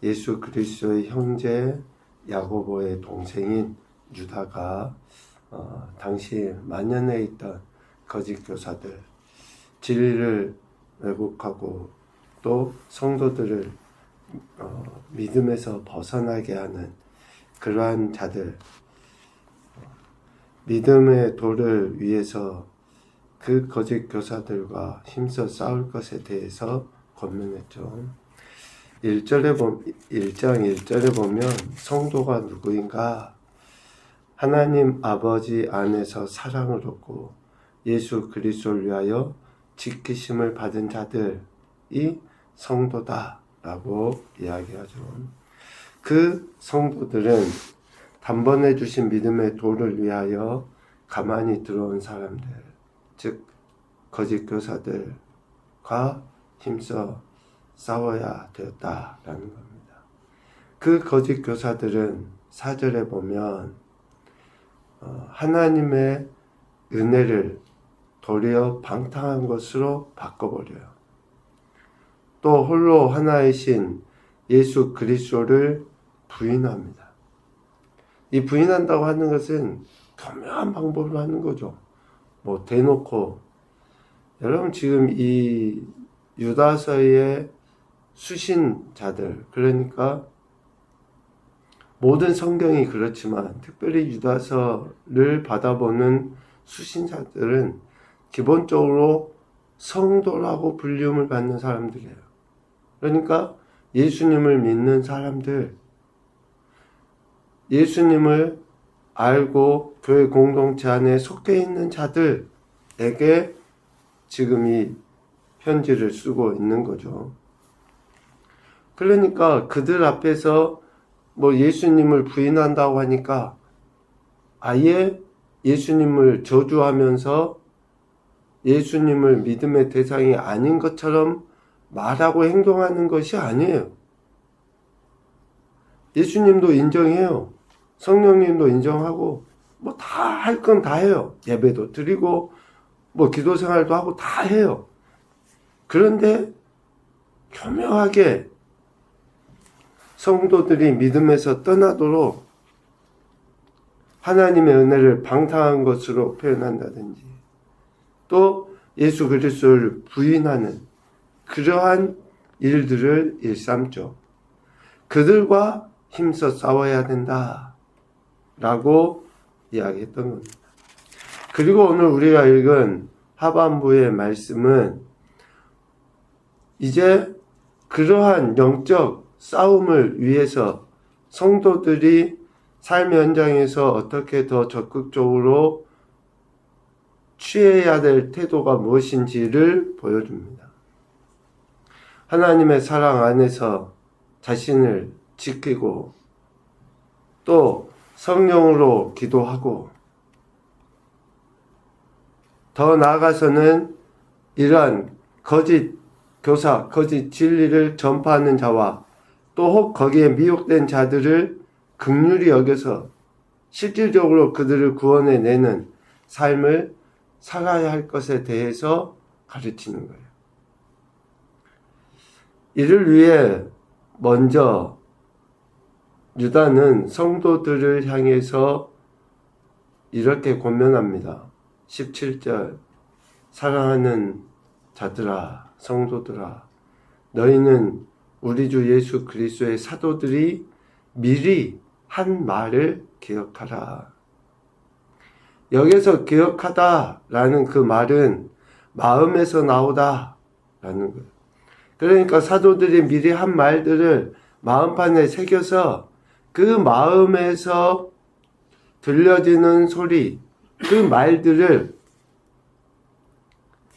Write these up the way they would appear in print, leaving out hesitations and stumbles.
예수 그리스도의 형제 야고보의 동생인 유다가 당시 만연해 있던 거짓 교사들, 진리를 왜곡하고 또 성도들을 믿음에서 벗어나게 하는 그러한 자들, 믿음의 도를 위해서 그 거짓 교사들과 힘써 싸울 것에 대해서 권면했죠. 1장 1절에 보면 성도가 누구인가? 하나님 아버지 안에서 사랑을 얻고 예수 그리스도를 위하여 지키심을 받은 자들이 성도다 라고 이야기하죠. 그 성도들은 단번에 주신 믿음의 도를 위하여 가만히 들어온 사람들, 즉 거짓 교사들과 힘써 싸워야 되었다라는 겁니다. 그 거짓 교사들은 4절에 보면 하나님의 은혜를 도리어 방탕한 것으로 바꿔버려요. 또 홀로 하나의 신 예수 그리스도를 부인합니다. 이 부인한다고 하는 것은 교묘한 방법으로 하는 거죠. 뭐 대놓고. 여러분 지금 이 유다서의 수신자들, 그러니까 모든 성경이 그렇지만 특별히 유다서를 받아보는 수신자들은 기본적으로 성도라고 불림을 받는 사람들이에요. 그러니까 예수님을 믿는 사람들, 예수님을 알고 교회 공동체 안에 속해 있는 자들에게 지금 이 편지를 쓰고 있는 거죠. 그러니까 그들 앞에서 뭐 예수님을 부인한다고 하니까 아예 예수님을 저주하면서 예수님을 믿음의 대상이 아닌 것처럼 말하고 행동하는 것이 아니에요. 예수님도 인정해요. 성령님도 인정하고 뭐 다 할 건 다 해요. 예배도 드리고 뭐 기도 생활도 하고 다 해요. 그런데 교묘하게 성도들이 믿음에서 떠나도록 하나님의 은혜를 방탕한 것으로 표현한다든지 또 예수 그리스도를 부인하는 그러한 일들을 일삼죠. 그들과 힘써 싸워야 된다 라고 이야기했던 겁니다. 그리고 오늘 우리가 읽은 하반부의 말씀은 이제 그러한 영적 싸움을 위해서 성도들이 삶의 현장에서 어떻게 더 적극적으로 취해야 될 태도가 무엇인지를 보여줍니다. 하나님의 사랑 안에서 자신을 지키고 또 성령으로 기도하고 더 나아가서는 이러한 거짓 교사, 거짓 진리를 전파하는 자와 또 혹 거기에 미혹된 자들을 긍휼히 여겨서 실질적으로 그들을 구원해내는 삶을 살아야 할 것에 대해서 가르치는 거예요. 이를 위해 먼저 유다는 성도들을 향해서 이렇게 권면합니다. 17절 사랑하는 자들아, 성도들아, 너희는 우리 주 예수 그리스도의 사도들이 미리 한 말을 기억하라. 여기서 기억하다라는 그 말은 마음에서 나오다라는 거예요. 그러니까 사도들이 미리 한 말들을 마음판에 새겨서 그 마음에서 들려지는 소리, 그 말들을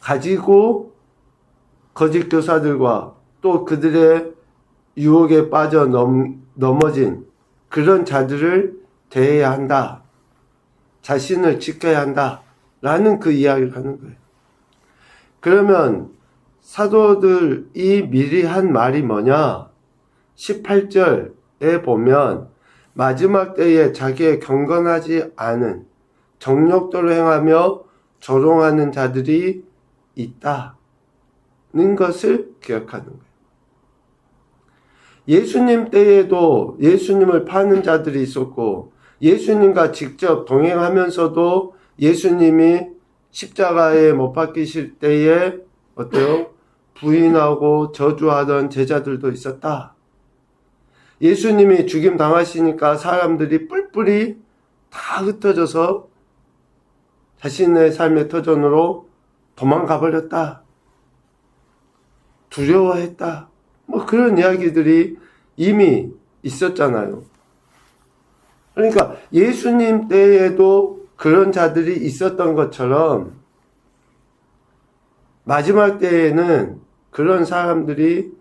가지고 거짓 교사들과 또 그들의 유혹에 빠져 넘어진 그런 자들을 대해야 한다. 자신을 지켜야 한다. 라는 그 이야기를 하는 거예요. 그러면 사도들이 미리 한 말이 뭐냐? 18절에 보면 마지막 때에 자기의 경건하지 않은 정욕도를 행하며 조롱하는 자들이 있다는 것을 기억하는 거예요. 예수님 때에도 예수님을 파는 자들이 있었고 예수님과 직접 동행하면서도 예수님이 십자가에 못 박히실 때에 어때요? 부인하고 저주하던 제자들도 있었다. 예수님이 죽임 당하시니까 사람들이 뿔뿔이 다 흩어져서 자신의 삶의 터전으로 도망가 버렸다. 두려워했다. 뭐 그런 이야기들이 이미 있었잖아요. 그러니까 예수님 때에도 그런 자들이 있었던 것처럼 마지막 때에는 그런 사람들이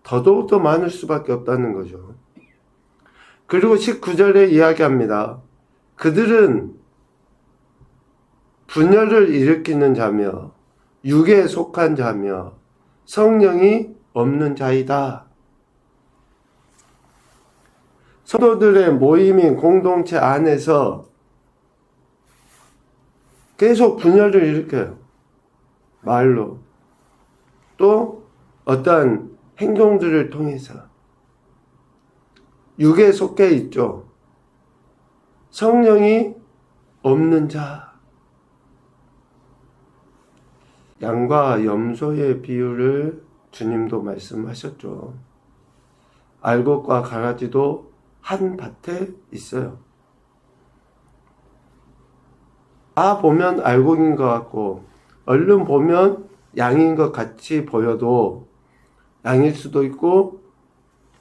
더더욱 더 많을 수밖에 없다는 거죠. 그리고 19절에 이야기합니다. 그들은 분열을 일으키는 자며 육에 속한 자며 성령이 없는 자이다. 성도들의 모임인 공동체 안에서 계속 분열을 일으켜요. 말로. 또 어떠한 행동들을 통해서. 육에 속해 있죠. 성령이 없는 자. 양과 염소의 비유를 주님도 말씀하셨죠. 알곡과 가라지도 한 밭에 있어요. 다 보면 알곡인 것 같고 얼른 보면 양인 것 같이 보여도 양일 수도 있고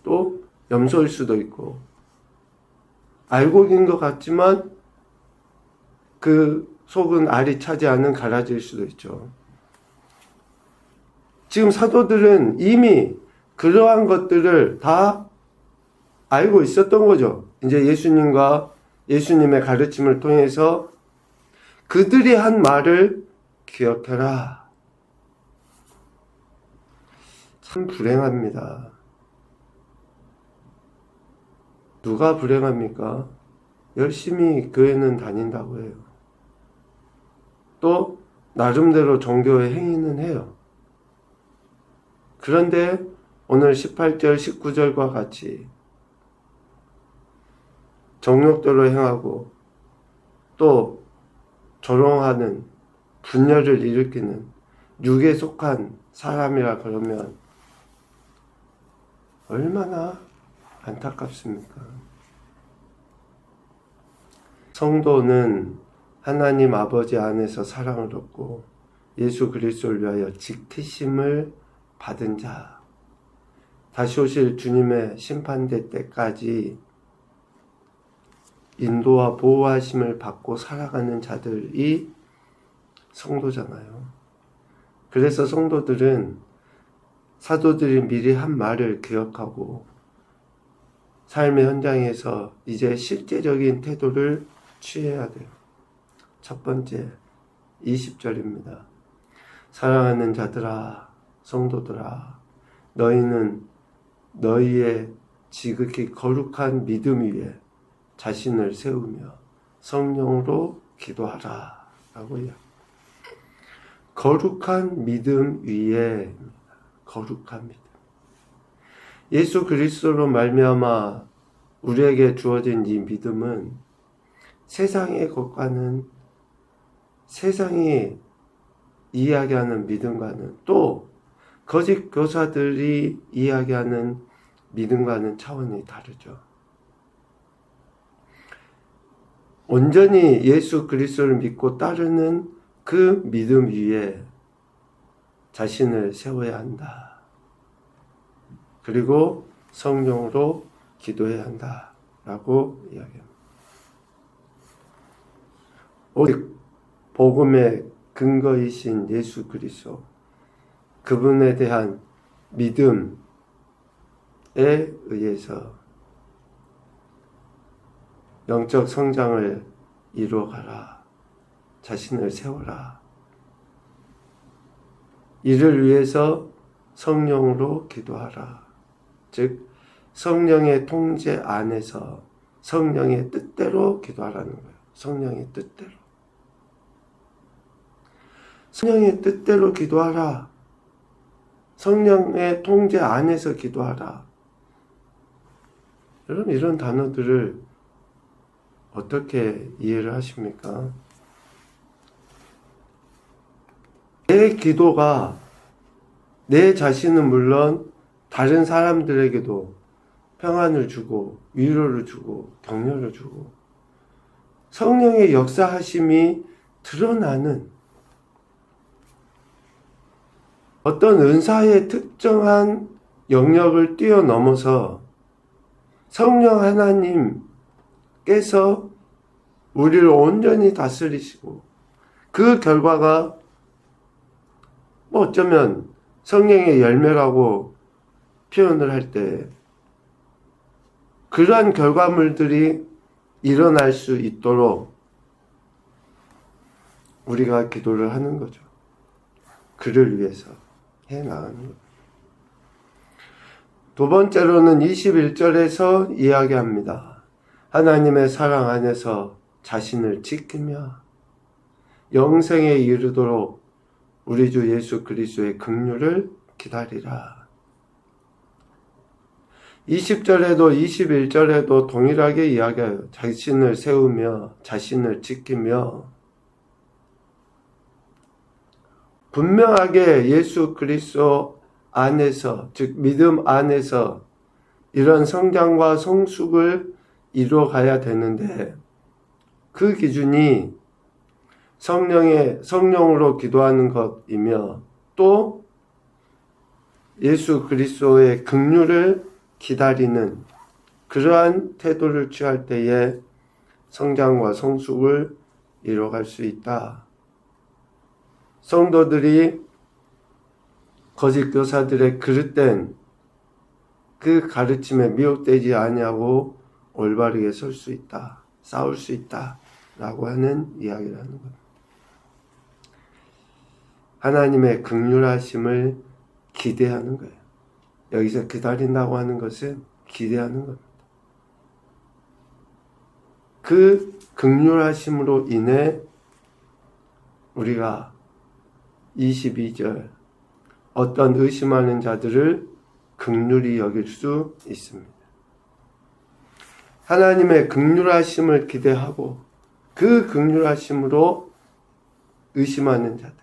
또 염소일 수도 있고 알곡인 것 같지만 그 속은 알이 차지 않은 가라지일 수도 있죠. 지금 사도들은 이미 그러한 것들을 다 알고 있었던 거죠. 이제 예수님과 예수님의 가르침을 통해서 그들이 한 말을 기억해라. 참 불행합니다. 누가 불행합니까? 열심히 교회는 다닌다고 해요. 또 나름대로 종교의 행위는 해요. 그런데 오늘 18절, 19절과 같이 정욕대로 행하고 또 조롱하는 분열을 일으키는 육에 속한 사람이라 그러면 얼마나 안타깝습니까? 성도는 하나님 아버지 안에서 사랑을 얻고 예수 그리스도를 위하여 지키심을 받은 자, 다시 오실 주님의 심판대 때까지 인도와 보호하심을 받고 살아가는 자들이 성도잖아요. 그래서 성도들은 사도들이 미리 한 말을 기억하고 삶의 현장에서 이제 실제적인 태도를 취해야 돼요. 첫 번째, 20절입니다. 사랑하는 자들아, 성도들아, 너희는 너희의 지극히 거룩한 믿음 위에 자신을 세우며 성령으로 기도하라 라고 해요. 거룩한 믿음 위에, 거룩한 믿음. 예수 그리스도로 말미암아 우리에게 주어진 이 믿음은 세상의 것과는, 세상이 이야기하는 믿음과는, 또 거짓 교사들이 이야기하는 믿음과는 차원이 다르죠. 온전히 예수 그리스도를 믿고 따르는 그 믿음 위에 자신을 세워야 한다. 그리고 성령으로 기도해야 한다. 라고 이야기합니다. 오직 복음의 근거이신 예수 그리스도, 그분에 대한 믿음에 의해서 영적 성장을 이루어가라. 자신을 세워라. 이를 위해서 성령으로 기도하라. 즉 성령의 통제 안에서 성령의 뜻대로 기도하라는 거예요. 성령의 뜻대로. 성령의 뜻대로 기도하라. 성령의 통제 안에서 기도하라. 여러분 이런 단어들을 어떻게 이해를 하십니까? 내 기도가 내 자신은 물론 다른 사람들에게도 평안을 주고 위로를 주고 격려를 주고 성령의 역사하심이 드러나는 어떤 은사의 특정한 영역을 뛰어넘어서 성령 하나님께서 우리를 온전히 다스리시고 그 결과가 뭐 어쩌면 성령의 열매라고 표현을 할 때 그러한 결과물들이 일어날 수 있도록 우리가 기도를 하는 거죠. 그를 위해서 해 나가는 거죠. 두 번째로는 21절에서 이야기합니다. 하나님의 사랑 안에서 자신을 지키며 영생에 이르도록 우리 주 예수 그리스도의 긍휼을 기다리라. 20절에도 21절에도 동일하게 이야기해요. 자신을 세우며 자신을 지키며 분명하게 예수 그리스도 안에서 즉 믿음 안에서 이런 성장과 성숙을 이루어가야 되는데 그 기준이 성령으로 기도하는 것이며 또 예수 그리스도의 긍휼을 기다리는 그러한 태도를 취할 때에 성장과 성숙을 이뤄갈 수 있다. 성도들이 거짓 교사들의 그릇된 그 가르침에 미혹되지 아니하고 올바르게 설 수 있다. 싸울 수 있다. 라고 하는 이야기를 하는 겁니다. 하나님의 긍휼하심을 기대하는 거예요. 여기서 기다린다고 하는 것은 기대하는 겁니다. 그 긍휼하심으로 인해 우리가 22절 어떤 의심하는 자들을 긍휼히 여길 수 있습니다. 하나님의 긍휼하심을 기대하고 그 긍휼하심으로 의심하는 자들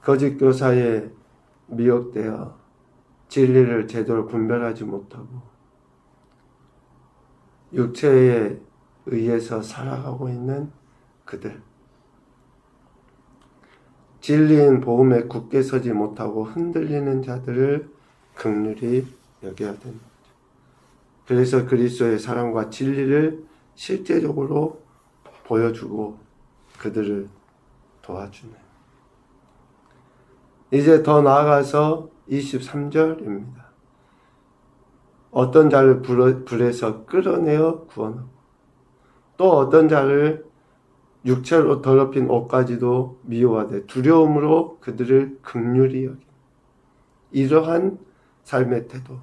거짓 교사에 미혹되어 진리를 제대로 분별하지 못하고 육체에 의해서 살아가고 있는 그들 진리인 복음에 굳게 서지 못하고 흔들리는 자들을 긍휼히 여겨야 됩니다. 그래서 그리스도의 사랑과 진리를 실제적으로 보여주고 그들을 도와주는 이제 더 나아가서 23절입니다. 어떤 자를 불에서 끌어내어 구원하고 또 어떤 자를 육체로 더럽힌 옷까지도 미워하되 두려움으로 그들을 긍휼히 여기는 이러한 삶의 태도.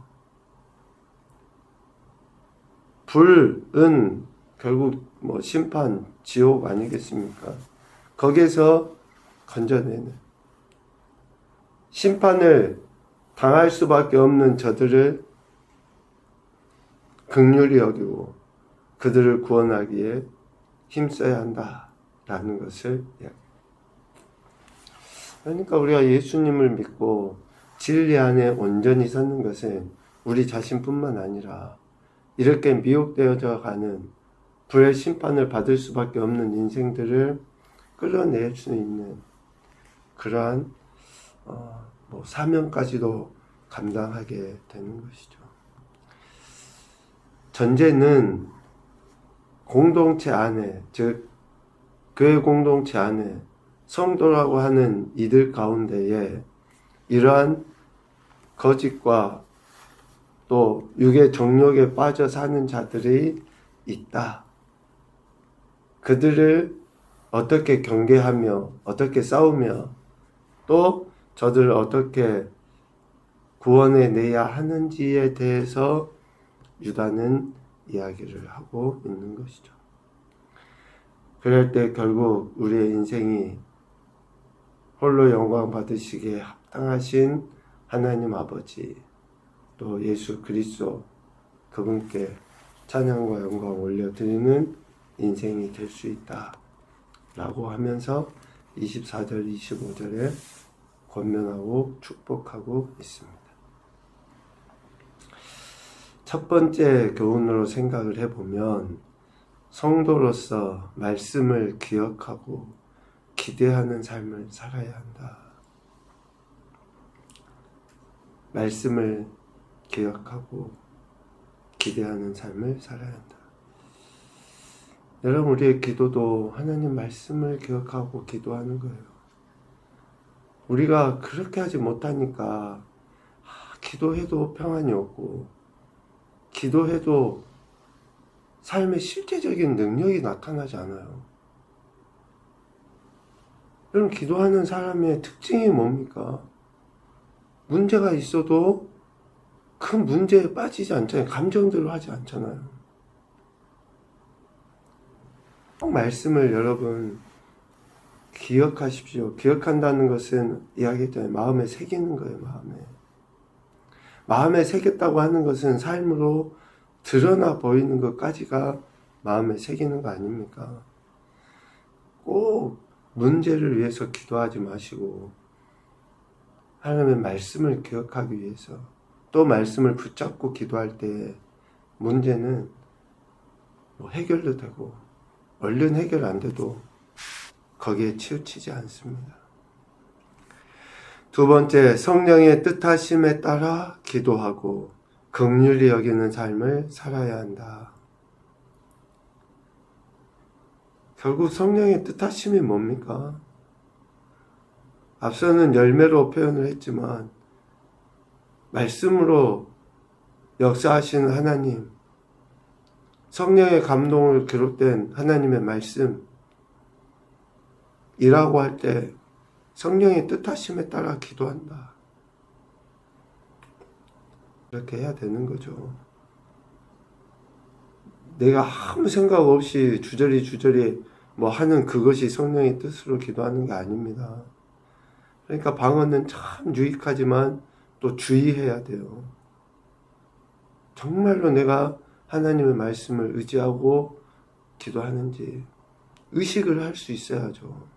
불은 결국 심판, 지옥 아니겠습니까? 거기에서 건져내는 심판을 당할 수밖에 없는 저들을 긍휼히 여기고 그들을 구원하기에 힘써야 한다라는 것을 이야기합니다. 그러니까 우리가 예수님을 믿고 진리 안에 온전히 서는 것은 우리 자신뿐만 아니라 이렇게 미혹되어져 가는 불의 심판을 받을 수밖에 없는 인생들을 끌어낼 수 있는 그러한 사명까지도 감당하게 되는 것이죠. 전제는 공동체 안에, 즉 교회 공동체 안에 성도라고 하는 이들 가운데에 이러한 거짓과 또 육의 정욕에 빠져 사는 자들이 있다. 그들을 어떻게 경계하며 어떻게 싸우며 또 저들을 어떻게 구원해 내야 하는지에 대해서 유다는 이야기를 하고 있는 것이죠. 그럴 때 결국 우리의 인생이 홀로 영광 받으시기에 합당하신 하나님 아버지 또 예수 그리스도 그분께 찬양과 영광 올려드리는 인생이 될 수 있다 라고 하면서 24절 25절에 권면하고 축복하고 있습니다. 첫 번째 교훈으로 생각을 해보면 성도로서 말씀을 기억하고 기대하는 삶을 살아야 한다. 말씀을 기억하고 기대하는 삶을 살아야 한다. 여러분, 우리의 기도도 하나님 말씀을 기억하고 기도하는 거예요. 우리가 그렇게 하지 못하니까 기도해도 평안이 없고 기도해도 삶의 실제적인 능력이 나타나지 않아요. 그럼 기도하는 사람의 특징이 뭡니까? 문제가 있어도 그 문제에 빠지지 않잖아요. 감정대로 하지 않잖아요. 말씀을 여러분 기억하십시오. 기억한다는 것은 이야기했잖아요. 마음에 새기는 거예요. 마음에 새겼다고 하는 것은 삶으로 드러나 보이는 것까지가 마음에 새기는 거 아닙니까? 꼭 문제를 위해서 기도하지 마시고 하나님의 말씀을 기억하기 위해서 또 말씀을 붙잡고 기도할 때 문제는 해결도 되고 얼른 해결 안 돼도 거기에 치우치지 않습니다. 두 번째, 성령의 뜻하심에 따라 기도하고 긍휼히 여기는 삶을 살아야 한다. 결국 성령의 뜻하심이 뭡니까? 앞서는 열매로 표현을 했지만 말씀으로 역사하시는 하나님, 성령의 감동을 기록된 하나님의 말씀 이라고 할 때 성령의 뜻하심에 따라 기도한다. 이렇게 해야 되는 거죠. 내가 아무 생각 없이 주저리 하는 그것이 성령의 뜻으로 기도하는 게 아닙니다. 그러니까 방언은 참 유익하지만 또 주의해야 돼요. 정말로 내가 하나님의 말씀을 의지하고 기도하는지 의식을 할 수 있어야죠.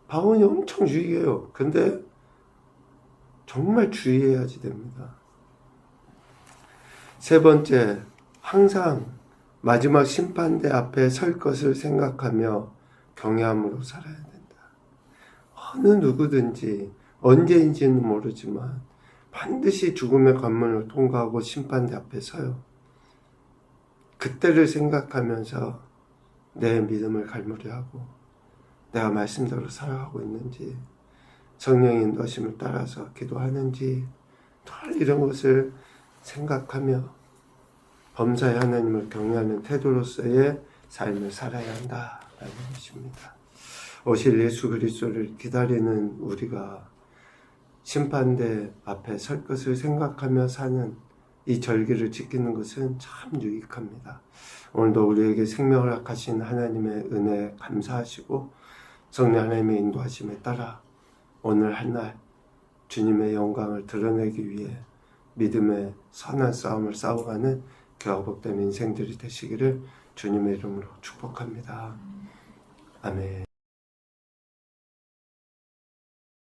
방언이 엄청 유익해요. 근데 정말 주의해야지 됩니다. 세 번째, 항상 마지막 심판대 앞에 설 것을 생각하며 경외함으로 살아야 된다. 어느 누구든지 언제인지는 모르지만 반드시 죽음의 관문을 통과하고 심판대 앞에 서요. 그때를 생각하면서 내 믿음을 갈무리하고 내가 말씀대로 살아가고 있는지, 성령의 인도하심을 따라서 기도하는지, 이런 것을 생각하며 범사의 하나님을 경외하는 태도로서의 삶을 살아야 한다라는 것입니다. 오실 예수 그리스도를 기다리는 우리가 심판대 앞에 설 것을 생각하며 사는 이 절기를 지키는 것은 참 유익합니다. 오늘도 우리에게 생명을 허락하신 하나님의 은혜에 감사하시고 성령 하나님의 인도하심에 따라 오늘 한 날 주님의 영광을 드러내기 위해 믿음의 선한 싸움을 싸워가는 교화 복된 인생들이 되시기를 주님의 이름으로 축복합니다. 아멘.